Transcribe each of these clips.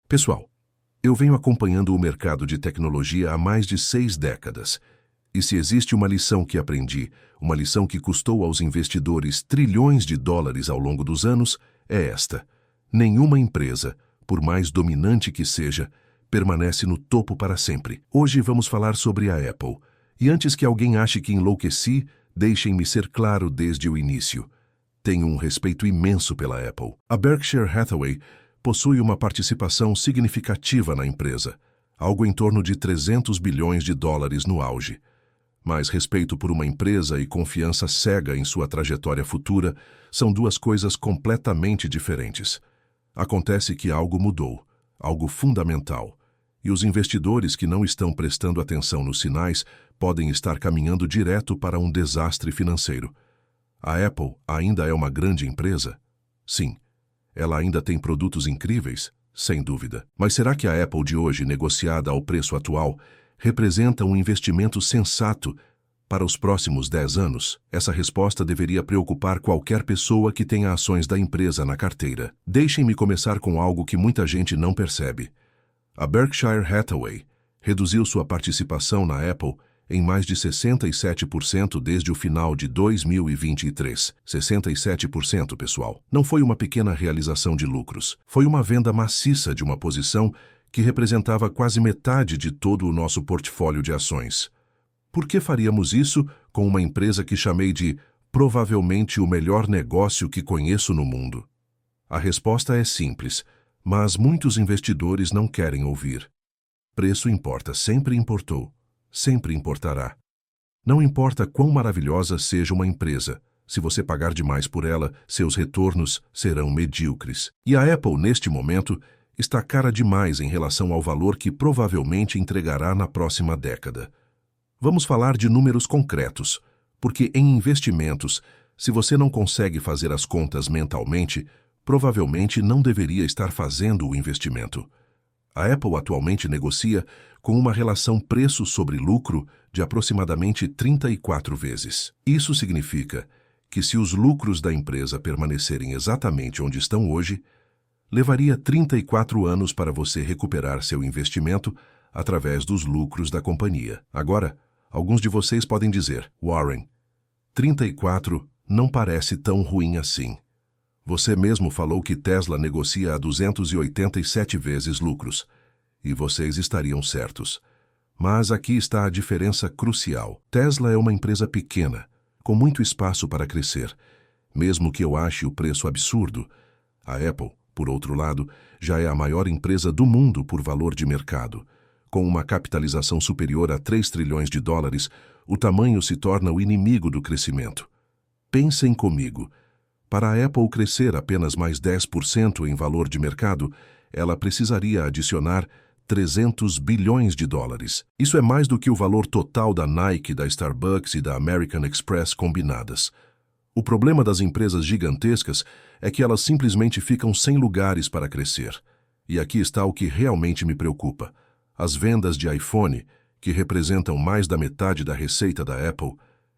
Pessoal, eu venho acompanhando o mercado de tecnologia há mais de 6 décadas. E se existe uma lição que aprendi, uma lição que custou aos investidores trilhões de dólares ao longo dos anos, é esta: nenhuma empresa, por mais dominante que seja, permanece no topo para sempre. Hoje vamos falar sobre a Apple. E antes que alguém ache que enlouqueci, deixem-me ser claro desde o início. Tenho um respeito imenso pela Apple. A Berkshire Hathaway possui uma participação significativa na empresa, algo em torno de 300 bilhões de dólares no auge. Mas respeito por uma empresa e confiança cega em sua trajetória futura são duas coisas completamente diferentes. Acontece que algo mudou, algo fundamental, e os investidores que não estão prestando atenção nos sinais podem estar caminhando direto para um desastre financeiro. A Apple ainda é uma grande empresa? Sim. Ela ainda tem produtos incríveis? Sem dúvida. Mas será que a Apple de hoje, negociada ao preço atual, representa um investimento sensato para os próximos 10 anos? Essa resposta deveria preocupar qualquer pessoa que tenha ações da empresa na carteira. Deixem-me começar com algo que muita gente não percebe. A Berkshire Hathaway reduziu sua participação na Apple em mais de 67% desde o final de 2023. 67%, pessoal. Não foi uma pequena realização de lucros. Foi uma venda maciça de uma posição que representava quase metade de todo o nosso portfólio de ações. Por que faríamos isso com uma empresa que chamei de provavelmente o melhor negócio que conheço no mundo? A resposta é simples, mas muitos investidores não querem ouvir. Preço importa, sempre importou. Sempre importará. Não importa quão maravilhosa seja uma empresa, se você pagar demais por ela, seus retornos serão medíocres. E a Apple, neste momento, está cara demais em relação ao valor que provavelmente entregará na próxima década. Vamos falar de números concretos, porque em investimentos, se você não consegue fazer as contas mentalmente, provavelmente não deveria estar fazendo o investimento. A Apple atualmente negocia com uma relação preço sobre lucro de aproximadamente 34 vezes. Isso significa que se os lucros da empresa permanecerem exatamente onde estão hoje, levaria 34 anos para você recuperar seu investimento através dos lucros da companhia. Agora, alguns de vocês podem dizer: Warren, 34 não parece tão ruim assim. Você mesmo falou que Tesla negocia a 287 vezes lucros, e vocês estariam certos. Mas aqui está a diferença crucial. Tesla é uma empresa pequena, com muito espaço para crescer. Mesmo que eu ache o preço absurdo, a Apple, por outro lado, já é a maior empresa do mundo por valor de mercado. Com uma capitalização superior a 3 trilhões de dólares, o tamanho se torna o inimigo do crescimento. Pensem comigo. Para a Apple crescer apenas mais 10% em valor de mercado, ela precisaria adicionar 300 bilhões de dólares. Isso é mais do que o valor total da Nike, da Starbucks e da American Express combinadas. O problema das empresas gigantescas é que elas simplesmente ficam sem lugares para crescer. E aqui está o que realmente me preocupa. As vendas de iPhone, que representam mais da metade da receita da Apple,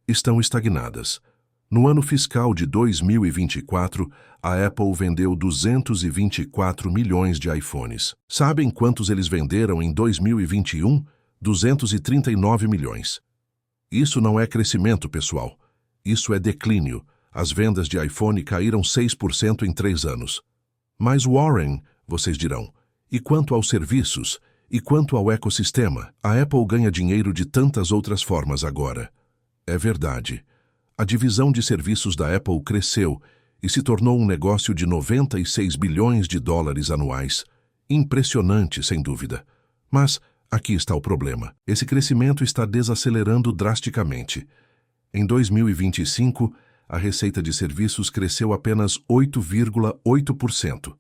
estão estagnadas. No ano fiscal de 2024, a Apple vendeu 224 milhões de iPhones. Sabem quantos eles venderam em 2021? 239 milhões. Isso não é crescimento, pessoal. Isso é declínio. As vendas de iPhone caíram 6% em 3 anos. Mas Warren, vocês dirão, e quanto aos serviços? E quanto ao ecossistema? A Apple ganha dinheiro de tantas outras formas agora. É verdade. A divisão de serviços da Apple cresceu e se tornou um negócio de 96 bilhões de dólares anuais. Impressionante, sem dúvida. Mas aqui está o problema. Esse crescimento está desacelerando drasticamente. Em 2025, a receita de serviços cresceu apenas 8,8%.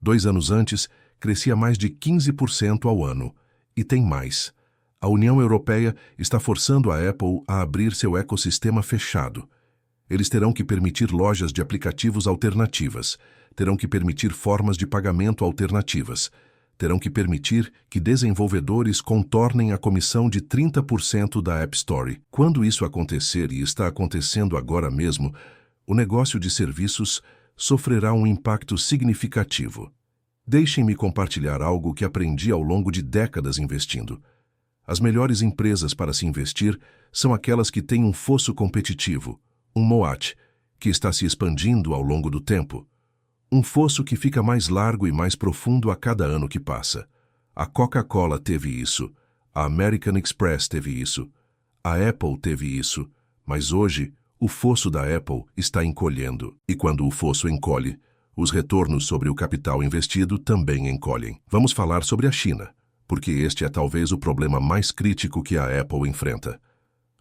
2 anos antes, crescia mais de 15% ao ano. E tem mais. A União Europeia está forçando a Apple a abrir seu ecossistema fechado. Eles terão que permitir lojas de aplicativos alternativas, terão que permitir formas de pagamento alternativas, terão que permitir que desenvolvedores contornem a comissão de 30% da App Store. Quando isso acontecer, e está acontecendo agora mesmo, o negócio de serviços sofrerá um impacto significativo. Deixem-me compartilhar algo que aprendi ao longo de décadas investindo. As melhores empresas para se investir são aquelas que têm um fosso competitivo, um moat, que está se expandindo ao longo do tempo. Um fosso que fica mais largo e mais profundo a cada ano que passa. A Coca-Cola teve isso, a American Express teve isso, a Apple teve isso, mas hoje o fosso da Apple está encolhendo. E quando o fosso encolhe, os retornos sobre o capital investido também encolhem. Vamos falar sobre a China, porque este é talvez o problema mais crítico que a Apple enfrenta.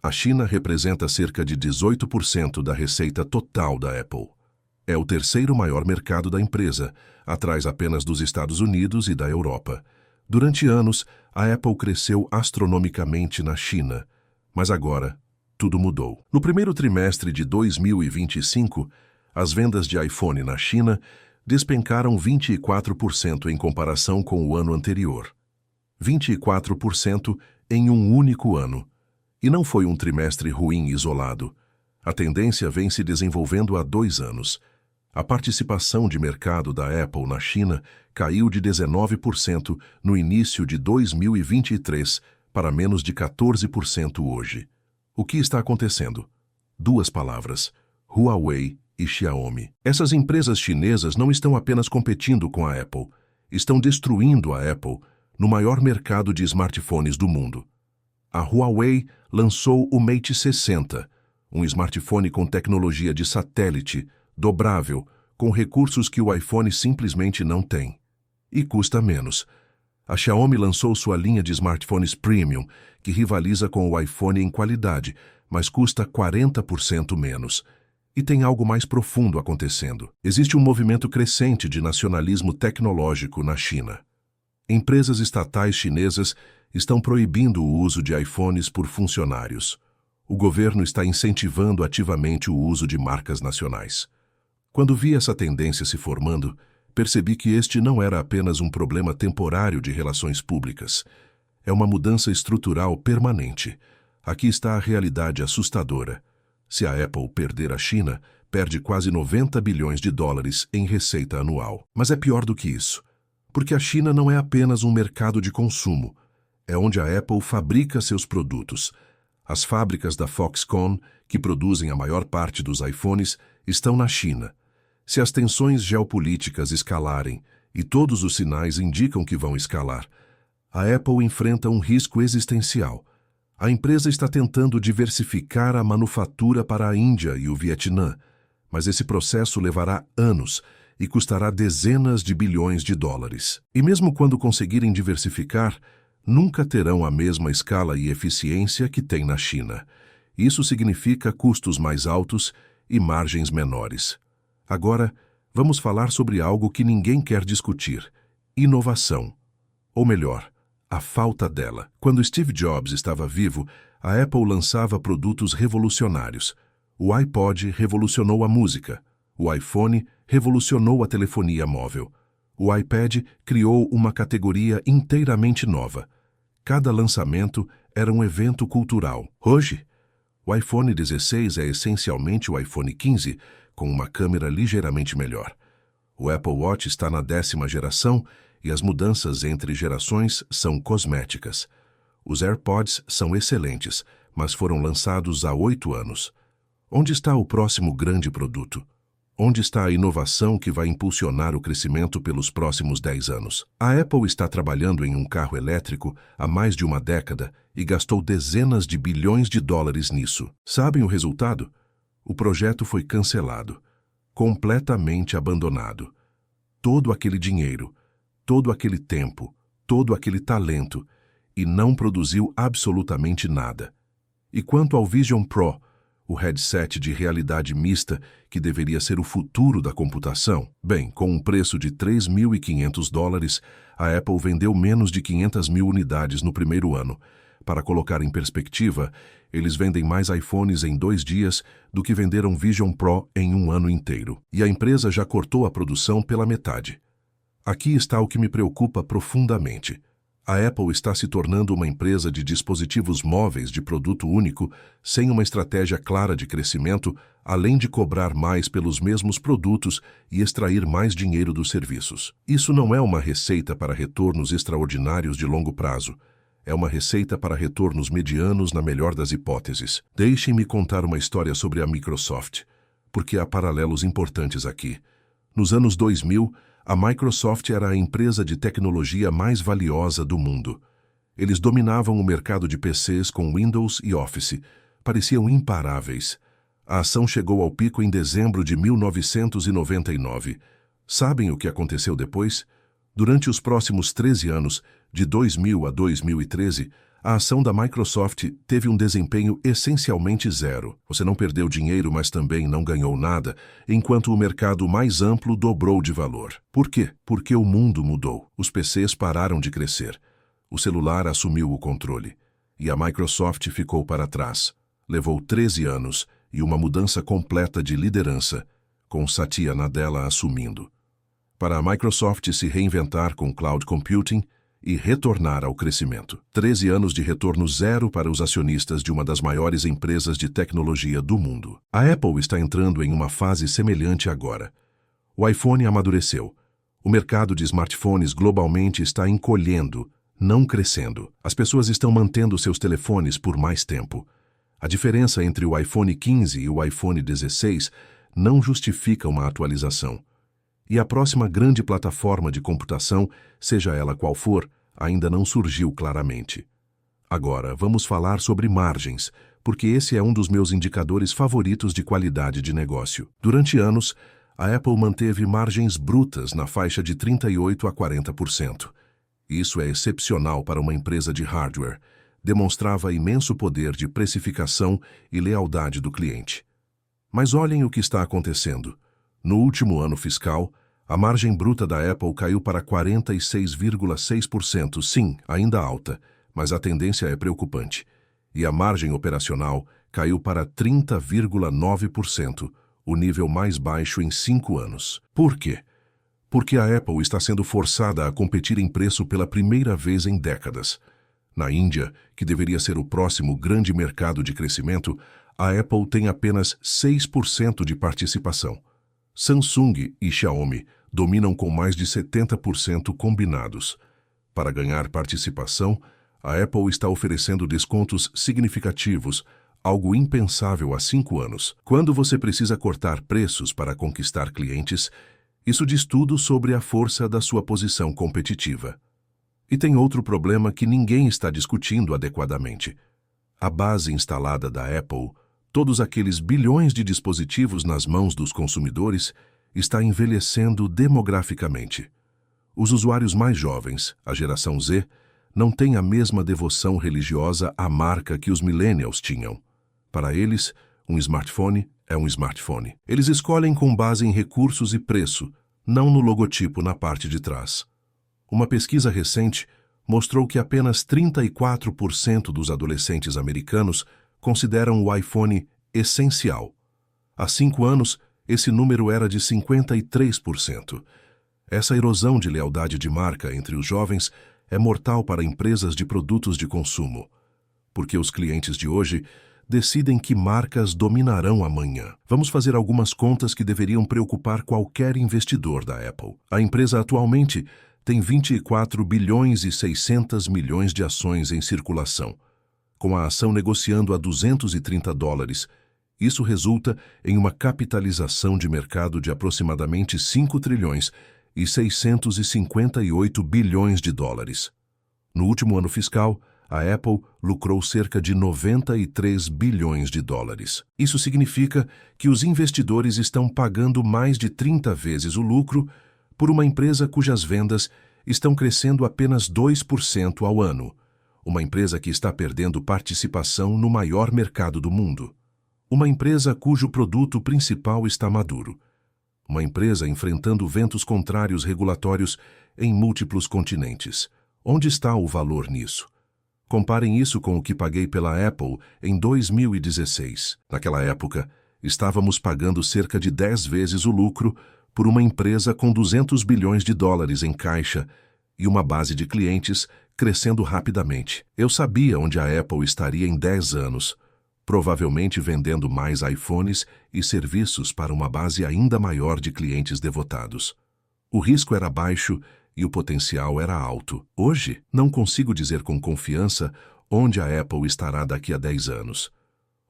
A China representa cerca de 18% da receita total da Apple. É o terceiro maior mercado da empresa, atrás apenas dos Estados Unidos e da Europa. Durante anos, a Apple cresceu astronomicamente na China, mas agora tudo mudou. No primeiro trimestre de 2025, as vendas de iPhone na China despencaram 24% em comparação com o ano anterior. 24% em um único ano. E não foi um trimestre ruim isolado. A tendência vem se desenvolvendo há 2 anos. A participação de mercado da Apple na China caiu de 19% no início de 2023 para menos de 14% hoje. O que está acontecendo? 2 palavras: Huawei e Xiaomi. Essas empresas chinesas não estão apenas competindo com a Apple, estão destruindo a Apple no maior mercado de smartphones do mundo. A Huawei lançou o Mate 60, um smartphone com tecnologia de satélite, dobrável, com recursos que o iPhone simplesmente não tem. E custa menos. A Xiaomi lançou sua linha de smartphones premium, que rivaliza com o iPhone em qualidade, mas custa 40% menos. E tem algo mais profundo acontecendo. Existe um movimento crescente de nacionalismo tecnológico na China. Empresas estatais chinesas estão proibindo o uso de iPhones por funcionários. O governo está incentivando ativamente o uso de marcas nacionais. Quando vi essa tendência se formando, percebi que este não era apenas um problema temporário de relações públicas. É uma mudança estrutural permanente. Aqui está a realidade assustadora. Se a Apple perder a China, perde quase 90 bilhões de dólares em receita anual. Mas é pior do que isso, porque a China não é apenas um mercado de consumo. É onde a Apple fabrica seus produtos. As fábricas da Foxconn, que produzem a maior parte dos iPhones, estão na China. Se as tensões geopolíticas escalarem, e todos os sinais indicam que vão escalar, a Apple enfrenta um risco existencial. A empresa está tentando diversificar a manufatura para a Índia e o Vietnã, mas esse processo levará anos e custará dezenas de bilhões de dólares. E mesmo quando conseguirem diversificar, nunca terão a mesma escala e eficiência que tem na China. Isso significa custos mais altos e margens menores. Agora, vamos falar sobre algo que ninguém quer discutir: inovação. Ou melhor, a falta dela. Quando Steve Jobs estava vivo, a Apple lançava produtos revolucionários. O iPod revolucionou a música. O iPhone revolucionou a telefonia móvel. O iPad criou uma categoria inteiramente nova. Cada lançamento era um evento cultural. Hoje, o iPhone 16 é essencialmente o iPhone 15, com uma câmera ligeiramente melhor. O Apple Watch está na 10ª geração e as mudanças entre gerações são cosméticas. Os AirPods são excelentes, mas foram lançados há 8 anos. Onde está o próximo grande produto? Onde está a inovação que vai impulsionar o crescimento pelos próximos 10 anos? A Apple está trabalhando em um carro elétrico há mais de uma década e gastou dezenas de bilhões de dólares nisso. Sabem o resultado? O projeto foi cancelado, completamente abandonado. Todo aquele dinheiro, todo aquele tempo, todo aquele talento, e não produziu absolutamente nada. E quanto ao Vision Pro, o headset de realidade mista que deveria ser o futuro da computação? Bem, com um preço de 3.500 dólares, a Apple vendeu menos de 500 mil unidades no primeiro ano. Para colocar em perspectiva, eles vendem mais iPhones em 2 dias do que venderam Vision Pro em um ano inteiro. E a empresa já cortou a produção pela metade. Aqui está o que me preocupa profundamente. A Apple está se tornando uma empresa de dispositivos móveis de produto único, sem uma estratégia clara de crescimento, além de cobrar mais pelos mesmos produtos e extrair mais dinheiro dos serviços. Isso não é uma receita para retornos extraordinários de longo prazo. É uma receita para retornos medianos na melhor das hipóteses. Deixem-me contar uma história sobre a Microsoft, porque há paralelos importantes aqui. Nos anos 2000, a Microsoft era a empresa de tecnologia mais valiosa do mundo. Eles dominavam o mercado de PCs com Windows e Office. Pareciam imparáveis. A ação chegou ao pico em dezembro de 1999. Sabem o que aconteceu depois? Durante os próximos 13 anos, de 2000 a 2013, a ação da Microsoft teve um desempenho essencialmente zero. Você não perdeu dinheiro, mas também não ganhou nada, enquanto o mercado mais amplo dobrou de valor. Por quê? Porque o mundo mudou. Os PCs pararam de crescer. O celular assumiu o controle. E a Microsoft ficou para trás. Levou 13 anos e uma mudança completa de liderança, com Satya Nadella assumindo. Para a Microsoft se reinventar com cloud computing e retornar ao crescimento. 13 anos de retorno zero para os acionistas de uma das maiores empresas de tecnologia do mundo. A Apple está entrando em uma fase semelhante agora. O iPhone amadureceu. O mercado de smartphones globalmente está encolhendo, não crescendo. As pessoas estão mantendo seus telefones por mais tempo. A diferença entre o iPhone 15 e o iPhone 16 não justifica uma atualização. E a próxima grande plataforma de computação, seja ela qual for, ainda não surgiu claramente. Agora, vamos falar sobre margens, porque esse é um dos meus indicadores favoritos de qualidade de negócio. Durante anos, a Apple manteve margens brutas na faixa de 38% a 40%. Isso é excepcional para uma empresa de hardware. Demonstrava imenso poder de precificação e lealdade do cliente. Mas olhem o que está acontecendo. No último ano fiscal, a margem bruta da Apple caiu para 46,6%, sim, ainda alta, mas a tendência é preocupante. E a margem operacional caiu para 30,9%, o nível mais baixo em 5 anos. Por quê? Porque a Apple está sendo forçada a competir em preço pela primeira vez em décadas. Na Índia, que deveria ser o próximo grande mercado de crescimento, a Apple tem apenas 6% de participação. Samsung e Xiaomi dominam com mais de 70% combinados. Para ganhar participação, a Apple está oferecendo descontos significativos, algo impensável há 5 anos. Quando você precisa cortar preços para conquistar clientes, isso diz tudo sobre a força da sua posição competitiva. E tem outro problema que ninguém está discutindo adequadamente. A base instalada da Apple, todos aqueles bilhões de dispositivos nas mãos dos consumidores, está envelhecendo demograficamente. Os usuários mais jovens, a geração Z, não têm a mesma devoção religiosa à marca que os millennials tinham. Para eles, um smartphone é um smartphone. Eles escolhem com base em recursos e preço, não no logotipo na parte de trás. Uma pesquisa recente mostrou que apenas 34% dos adolescentes americanos consideram o iPhone essencial. Há 5 anos, esse número era de 53%. Essa erosão de lealdade de marca entre os jovens é mortal para empresas de produtos de consumo, porque os clientes de hoje decidem que marcas dominarão amanhã. Vamos fazer algumas contas que deveriam preocupar qualquer investidor da Apple. A empresa atualmente tem 24 bilhões e 600 milhões de ações em circulação. Com a ação negociando a $230, isso resulta em uma capitalização de mercado de aproximadamente 5 trilhões e 658 bilhões de dólares. No último ano fiscal, a Apple lucrou cerca de 93 bilhões de dólares. Isso significa que os investidores estão pagando mais de 30 vezes o lucro por uma empresa cujas vendas estão crescendo apenas 2% ao ano, uma empresa que está perdendo participação no maior mercado do mundo, uma empresa cujo produto principal está maduro, uma empresa enfrentando ventos contrários regulatórios em múltiplos continentes. Onde está o valor nisso? Comparem isso com o que paguei pela Apple em 2016. Naquela época, estávamos pagando cerca de 10 vezes o lucro por uma empresa com 200 bilhões de dólares em caixa e uma base de clientes crescendo rapidamente. Eu sabia onde a Apple estaria em 10 anos, provavelmente vendendo mais iPhones e serviços para uma base ainda maior de clientes devotados. O risco era baixo e o potencial era alto. Hoje, não consigo dizer com confiança onde a Apple estará daqui a 10 anos.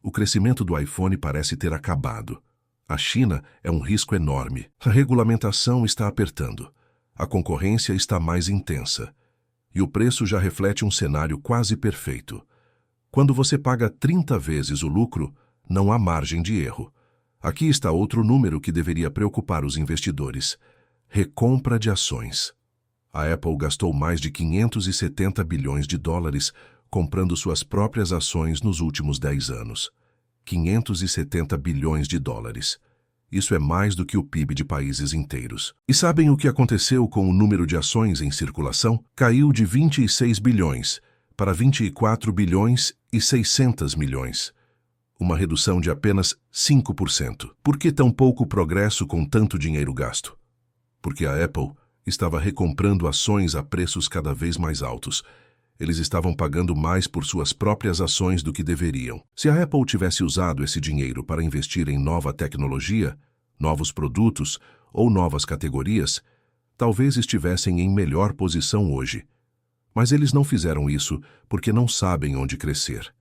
O crescimento do iPhone parece ter acabado. A China é um risco enorme. A regulamentação está apertando. A concorrência está mais intensa. E o preço já reflete um cenário quase perfeito. Quando você paga 30 vezes o lucro, não há margem de erro. Aqui está outro número que deveria preocupar os investidores. Recompra de ações. A Apple gastou mais de 570 bilhões de dólares comprando suas próprias ações nos últimos 10 anos. 570 bilhões de dólares. Isso é mais do que o PIB de países inteiros. E sabem o que aconteceu com o número de ações em circulação? Caiu de 26 bilhões para 24 bilhões e 600 milhões. Uma redução de apenas 5%. Por que tão pouco progresso com tanto dinheiro gasto? Porque a Apple estava recomprando ações a preços cada vez mais altos. Eles estavam pagando mais por suas próprias ações do que deveriam. Se a Apple tivesse usado esse dinheiro para investir em nova tecnologia, novos produtos ou novas categorias, talvez estivessem em melhor posição hoje. Mas eles não fizeram isso porque não sabem onde crescer.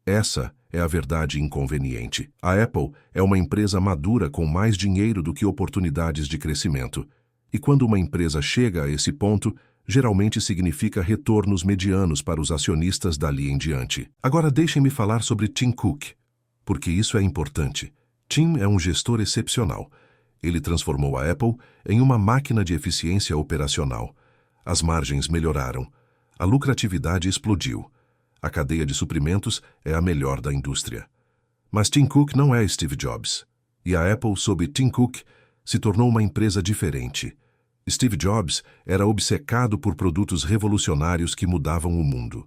Essa é a verdade inconveniente. A Apple é uma empresa madura com mais dinheiro do que oportunidades de crescimento. E quando uma empresa chega a esse ponto, geralmente significa retornos medianos para os acionistas dali em diante. Agora deixem-me falar sobre Tim Cook, porque isso é importante. Tim é um gestor excepcional. Ele transformou a Apple em uma máquina de eficiência operacional. As margens melhoraram. A lucratividade explodiu. A cadeia de suprimentos é a melhor da indústria. Mas Tim Cook não é Steve Jobs. E a Apple, sob Tim Cook, se tornou uma empresa diferente. Steve Jobs era obcecado por produtos revolucionários que mudavam o mundo.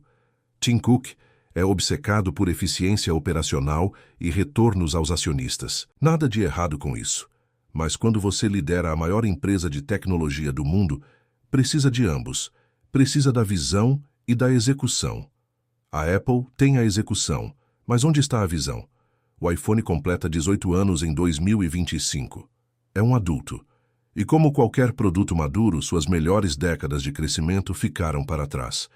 Tim Cook é obcecado por eficiência operacional e retornos aos acionistas. Nada de errado com isso. Mas quando você lidera a maior empresa de tecnologia do mundo, precisa de ambos. Precisa da visão e da execução. A Apple tem a execução, mas onde está a visão? O iPhone completa 18 anos em 2025. É um adulto. E como qualquer produto maduro, suas melhores décadas de crescimento ficaram para trás.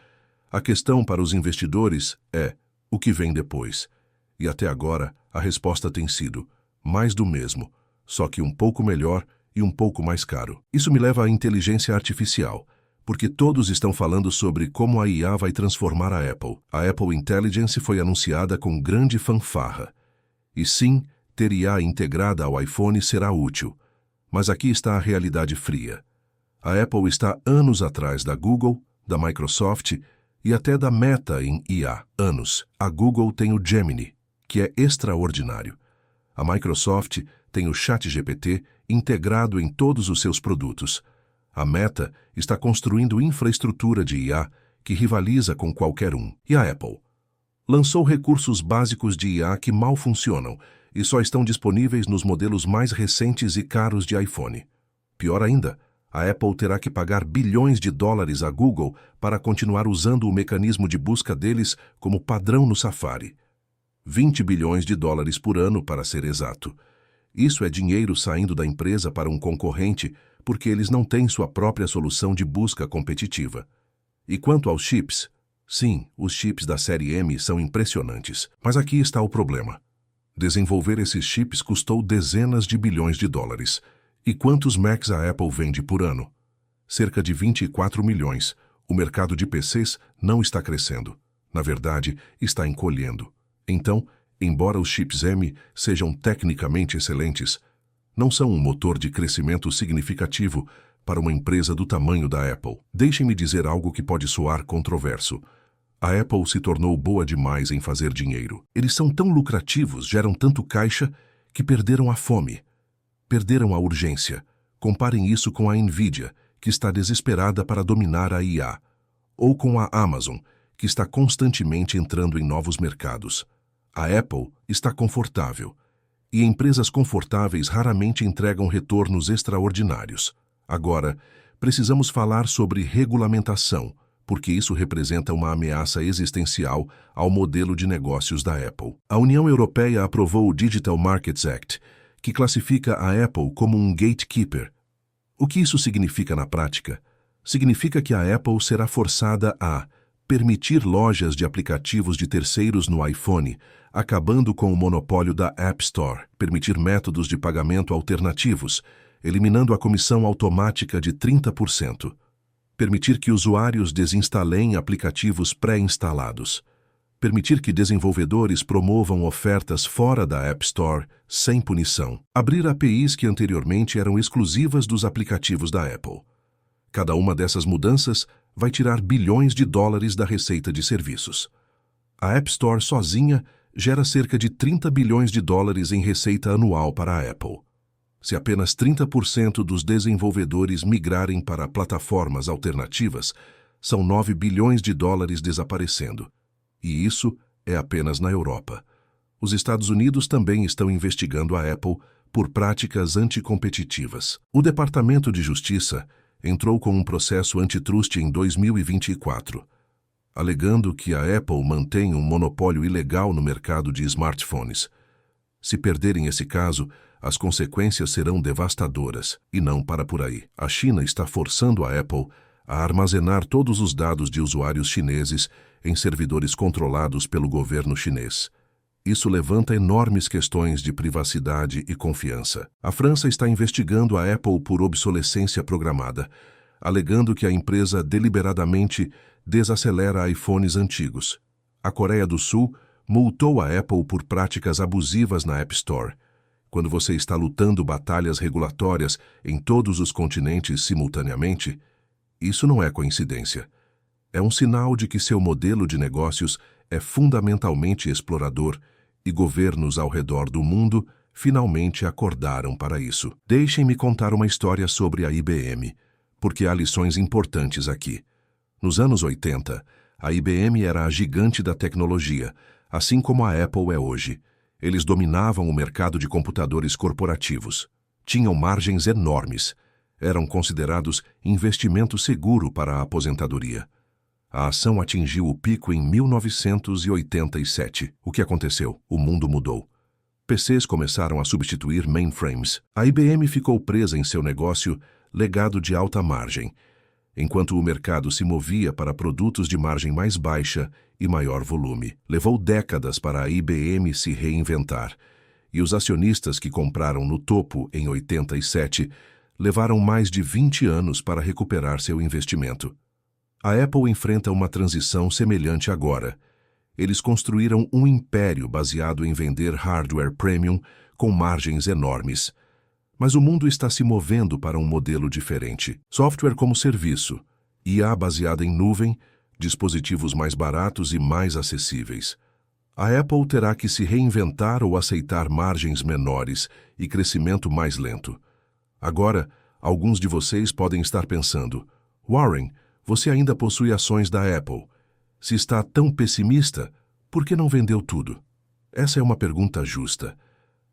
A questão para os investidores é o que vem depois. E até agora, a resposta tem sido mais do mesmo, só que um pouco melhor e um pouco mais caro. Isso me leva à inteligência artificial, porque todos estão falando sobre como a IA vai transformar a Apple. A Apple Intelligence foi anunciada com grande fanfarra. E sim, ter IA integrada ao iPhone será útil. Mas aqui está a realidade fria. A Apple está anos atrás da Google, da Microsoft e até da Meta em IA. Anos. A Google tem o Gemini, que é extraordinário. A Microsoft tem o ChatGPT integrado em todos os seus produtos. A Meta está construindo infraestrutura de IA que rivaliza com qualquer um. E a Apple? Lançou recursos básicos de IA que mal funcionam e só estão disponíveis nos modelos mais recentes e caros de iPhone. Pior ainda, a Apple terá que pagar bilhões de dólares à Google para continuar usando o mecanismo de busca deles como padrão no Safari. 20 bilhões de dólares por ano, para ser exato. Isso é dinheiro saindo da empresa para um concorrente porque eles não têm sua própria solução de busca competitiva. E quanto aos chips? Sim, os chips da série M são impressionantes, mas aqui está o problema. Desenvolver esses chips custou dezenas de bilhões de dólares. E quantos Macs a Apple vende por ano? Cerca de 24 milhões. O mercado de PCs não está crescendo. Na verdade, está encolhendo. Então, embora os chips M sejam tecnicamente excelentes, não são um motor de crescimento significativo para uma empresa do tamanho da Apple. Deixem-me dizer algo que pode soar controverso. A Apple se tornou boa demais em fazer dinheiro. Eles são tão lucrativos, geram tanto caixa, que perderam a fome. Perderam a urgência. Comparem isso com a Nvidia, que está desesperada para dominar a IA. Ou com a Amazon, que está constantemente entrando em novos mercados. A Apple está confortável. E empresas confortáveis raramente entregam retornos extraordinários. Agora, precisamos falar sobre regulamentação, porque isso representa uma ameaça existencial ao modelo de negócios da Apple. A União Europeia aprovou o Digital Markets Act, que classifica a Apple como um gatekeeper. O que isso significa na prática? Significa que a Apple será forçada a permitir lojas de aplicativos de terceiros no iPhone, acabando com o monopólio da App Store, permitir métodos de pagamento alternativos, eliminando a comissão automática de 30%, permitir que usuários desinstalem aplicativos pré-instalados, permitir que desenvolvedores promovam ofertas fora da App Store sem punição, abrir APIs que anteriormente eram exclusivas dos aplicativos da Apple. Cada uma dessas mudanças vai tirar bilhões de dólares da receita de serviços. A App Store sozinha gera cerca de 30 bilhões de dólares em receita anual para a Apple. Se apenas 30% dos desenvolvedores migrarem para plataformas alternativas, são 9 bilhões de dólares desaparecendo. E isso é apenas na Europa. Os Estados Unidos também estão investigando a Apple por práticas anticompetitivas. O Departamento de Justiça entrou com um processo antitrust em 2024, alegando que a Apple mantém um monopólio ilegal no mercado de smartphones. Se perderem esse caso, as consequências serão devastadoras, e não para por aí. A China está forçando a Apple a armazenar todos os dados de usuários chineses em servidores controlados pelo governo chinês. Isso levanta enormes questões de privacidade e confiança. A França está investigando a Apple por obsolescência programada, alegando que a empresa deliberadamente desacelera iPhones antigos. A Coreia do Sul multou a Apple por práticas abusivas na App Store. Quando você está lutando batalhas regulatórias em todos os continentes simultaneamente, isso não é coincidência. É um sinal de que seu modelo de negócios é fundamentalmente explorador e governos ao redor do mundo finalmente acordaram para isso. Deixem-me contar uma história sobre a IBM, porque há lições importantes aqui. Nos anos 80, a IBM era a gigante da tecnologia, assim como a Apple é hoje. Eles dominavam o mercado de computadores corporativos. Tinham margens enormes. Eram considerados investimento seguro para a aposentadoria. A ação atingiu o pico em 1987. O que aconteceu? O mundo mudou. PCs começaram a substituir mainframes. A IBM ficou presa em seu negócio legado de alta margem, enquanto o mercado se movia para produtos de margem mais baixa e maior volume. Levou décadas para a IBM se reinventar, e os acionistas que compraram no topo em 87 levaram mais de 20 anos para recuperar seu investimento. A Apple enfrenta uma transição semelhante agora. Eles construíram um império baseado em vender hardware premium com margens enormes. Mas o mundo está se movendo para um modelo diferente. Software como serviço, IA baseada em nuvem, dispositivos mais baratos e mais acessíveis. A Apple terá que se reinventar ou aceitar margens menores e crescimento mais lento. Agora, alguns de vocês podem estar pensando: Warren, você ainda possui ações da Apple. Se está tão pessimista, por que não vendeu tudo? Essa é uma pergunta justa.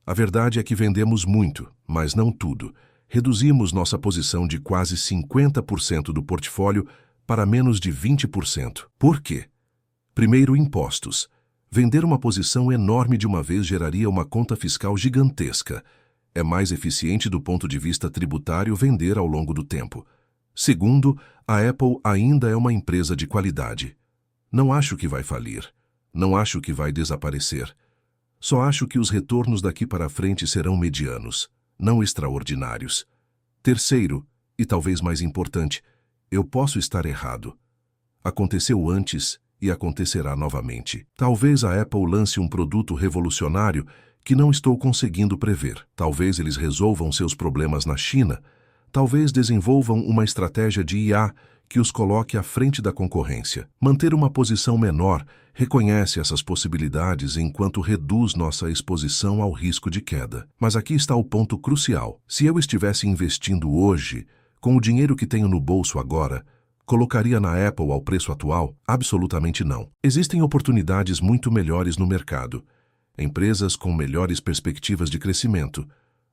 A verdade é que vendemos muito, mas não tudo. Reduzimos nossa posição de quase 50% do portfólio para menos de 20%. Por quê? Primeiro, impostos. Vender uma posição enorme de uma vez geraria uma conta fiscal gigantesca. É mais eficiente do ponto de vista tributário vender ao longo do tempo. Segundo, a Apple ainda é uma empresa de qualidade. Não acho que vai falir. Não acho que vai desaparecer. Só acho que os retornos daqui para frente serão medianos, não extraordinários. Terceiro, e talvez mais importante, eu posso estar errado. Aconteceu antes e acontecerá novamente. Talvez a Apple lance um produto revolucionário que não estou conseguindo prever. Talvez eles resolvam seus problemas na China. Talvez desenvolvam uma estratégia de IA que os coloque à frente da concorrência. Manter uma posição menor reconhece essas possibilidades enquanto reduz nossa exposição ao risco de queda. Mas aqui está o ponto crucial. Se eu estivesse investindo hoje, com o dinheiro que tenho no bolso agora, colocaria na Apple ao preço atual? Absolutamente não. Existem oportunidades muito melhores no mercado. Empresas com melhores perspectivas de crescimento,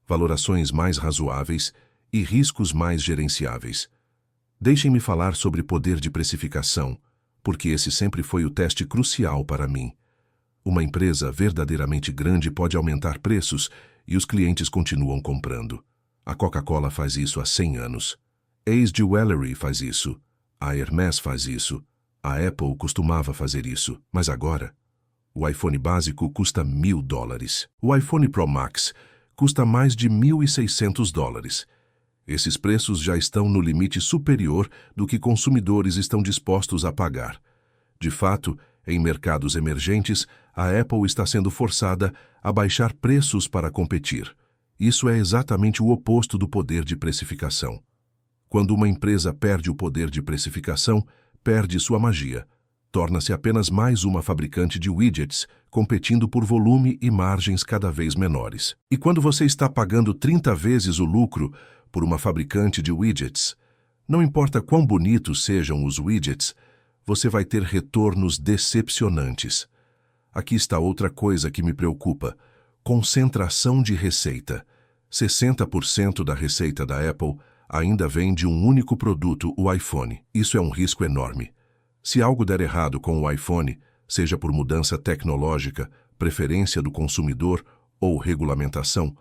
valorações mais razoáveis e riscos mais gerenciáveis. Deixem-me falar sobre poder de precificação, porque esse sempre foi o teste crucial para mim. Uma empresa verdadeiramente grande pode aumentar preços e os clientes continuam comprando. A Coca-Cola faz isso há 100 anos. Ace Jewelry faz isso. A Hermès faz isso. A Apple costumava fazer isso. Mas agora, o iPhone básico custa $1.000. O iPhone Pro Max custa mais de $1.600. Esses preços já estão no limite superior do que consumidores estão dispostos a pagar. De fato, em mercados emergentes, a Apple está sendo forçada a baixar preços para competir. Isso é exatamente o oposto do poder de precificação. Quando uma empresa perde o poder de precificação, perde sua magia. Torna-se apenas mais uma fabricante de widgets, competindo por volume e margens cada vez menores. E quando você está pagando 30 vezes o lucro por uma fabricante de widgets, não importa quão bonitos sejam os widgets, você vai ter retornos decepcionantes. Aqui está outra coisa que me preocupa: concentração de receita. 60% da receita da Apple ainda vem de um único produto, o iPhone. Isso é um risco enorme. Se algo der errado com o iPhone, seja por mudança tecnológica, preferência do consumidor ou regulamentação,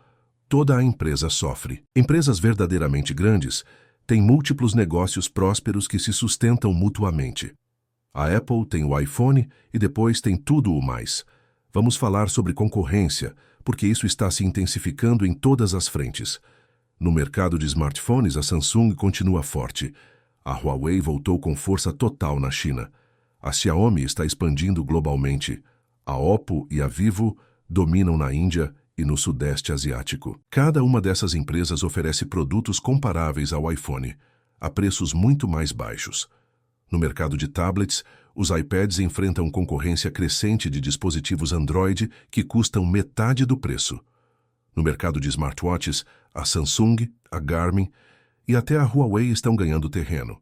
toda a empresa sofre. Empresas verdadeiramente grandes têm múltiplos negócios prósperos que se sustentam mutuamente. A Apple tem o iPhone e depois tem tudo o mais. Vamos falar sobre concorrência, porque isso está se intensificando em todas as frentes. No mercado de smartphones, a Samsung continua forte. A Huawei voltou com força total na China. A Xiaomi está expandindo globalmente. A Oppo e a Vivo dominam na Índia e no Sudeste Asiático. Cada uma dessas empresas oferece produtos comparáveis ao iPhone, a preços muito mais baixos. No mercado de tablets, os iPads enfrentam concorrência crescente de dispositivos Android que custam metade do preço. No mercado de smartwatches, a Samsung, a Garmin e até a Huawei estão ganhando terreno.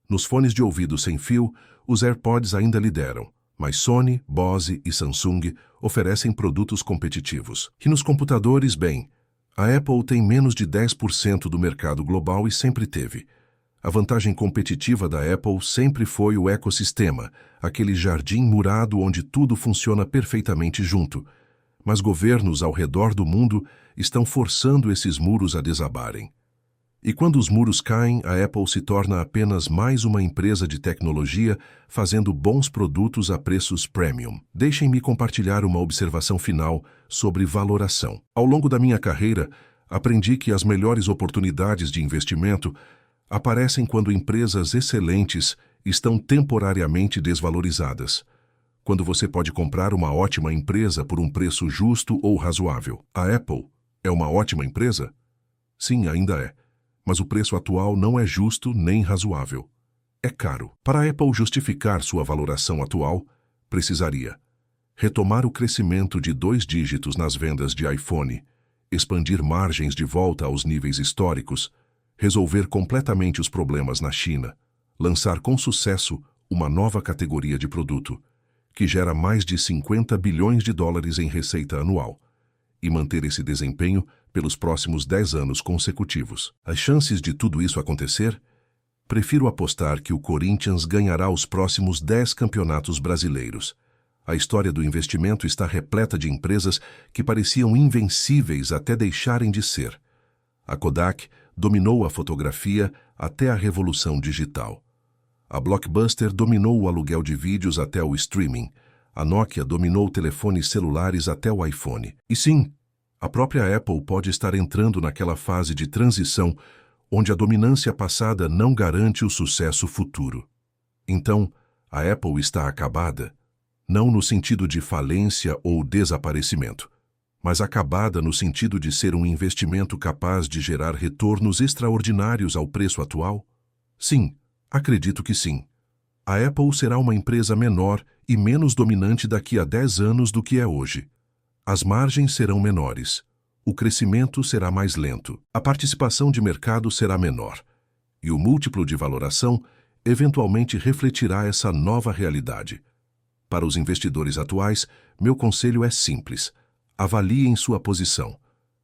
Nos fones de ouvido sem fio, os AirPods ainda lideram, mas Sony, Bose e Samsung oferecem produtos competitivos. E nos computadores, bem, a Apple tem menos de 10% do mercado global e sempre teve. A vantagem competitiva da Apple sempre foi o ecossistema, aquele jardim murado onde tudo funciona perfeitamente junto. Mas governos ao redor do mundo estão forçando esses muros a desabarem. E quando os muros caem, a Apple se torna apenas mais uma empresa de tecnologia fazendo bons produtos a preços premium. Deixem-me compartilhar uma observação final sobre valoração. Ao longo da minha carreira, aprendi que as melhores oportunidades de investimento aparecem quando empresas excelentes estão temporariamente desvalorizadas. Quando você pode comprar uma ótima empresa por um preço justo ou razoável. A Apple é uma ótima empresa? Sim, ainda é. Mas o preço atual não é justo nem razoável. É caro. Para a Apple justificar sua valoração atual, precisaria retomar o crescimento de 2 dígitos nas vendas de iPhone, expandir margens de volta aos níveis históricos, resolver completamente os problemas na China, lançar com sucesso uma nova categoria de produto, que gera mais de $50 bilhões em receita anual, e manter esse desempenho pelos próximos 10 anos consecutivos. As chances de tudo isso acontecer? Prefiro apostar que o Corinthians ganhará os próximos 10 campeonatos brasileiros. A história do investimento está repleta de empresas que pareciam invencíveis até deixarem de ser. A Kodak dominou a fotografia até a revolução digital. A Blockbuster dominou o aluguel de vídeos até o streaming. A Nokia dominou telefones celulares até o iPhone. E sim, a própria Apple pode estar entrando naquela fase de transição onde a dominância passada não garante o sucesso futuro. Então, a Apple está acabada, não no sentido de falência ou desaparecimento, mas acabada no sentido de ser um investimento capaz de gerar retornos extraordinários ao preço atual? Sim, acredito que sim. A Apple será uma empresa menor e menos dominante daqui a 10 anos do que é hoje. As margens serão menores. O crescimento será mais lento. A participação de mercado será menor. E o múltiplo de valoração eventualmente refletirá essa nova realidade. Para os investidores atuais, meu conselho é simples. Avaliem sua posição.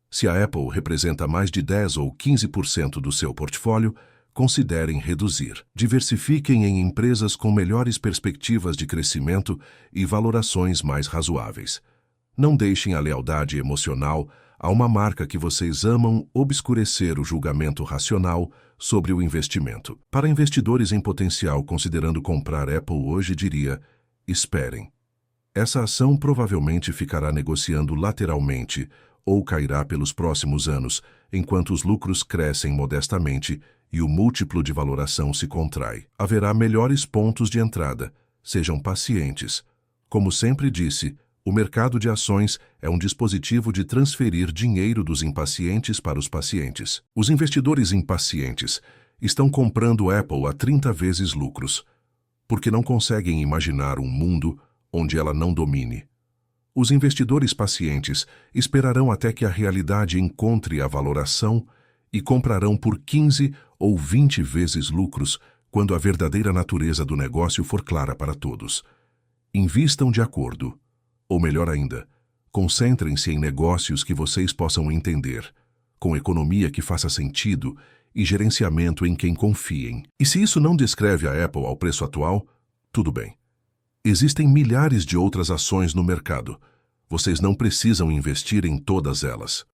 Se a Apple representa mais de 10 ou 15% do seu portfólio, considerem reduzir. Diversifiquem em empresas com melhores perspectivas de crescimento e valorações mais razoáveis. Não deixem a lealdade emocional a uma marca que vocês amam obscurecer o julgamento racional sobre o investimento. Para investidores em potencial considerando comprar Apple hoje, diria: esperem. Essa ação provavelmente ficará negociando lateralmente ou cairá pelos próximos anos, enquanto os lucros crescem modestamente e o múltiplo de valoração se contrai. Haverá melhores pontos de entrada. Sejam pacientes. Como sempre disse, o mercado de ações é um dispositivo de transferir dinheiro dos impacientes para os pacientes. Os investidores impacientes estão comprando Apple a 30 vezes lucros, porque não conseguem imaginar um mundo onde ela não domine. Os investidores pacientes esperarão até que a realidade encontre a valoração e comprarão por 15 ou 20 vezes lucros quando a verdadeira natureza do negócio for clara para todos. Invistam de acordo. Ou melhor ainda, concentrem-se em negócios que vocês possam entender, com economia que faça sentido e gerenciamento em quem confiem. E se isso não descreve a Apple ao preço atual, tudo bem. Existem milhares de outras ações no mercado. Vocês não precisam investir em todas elas.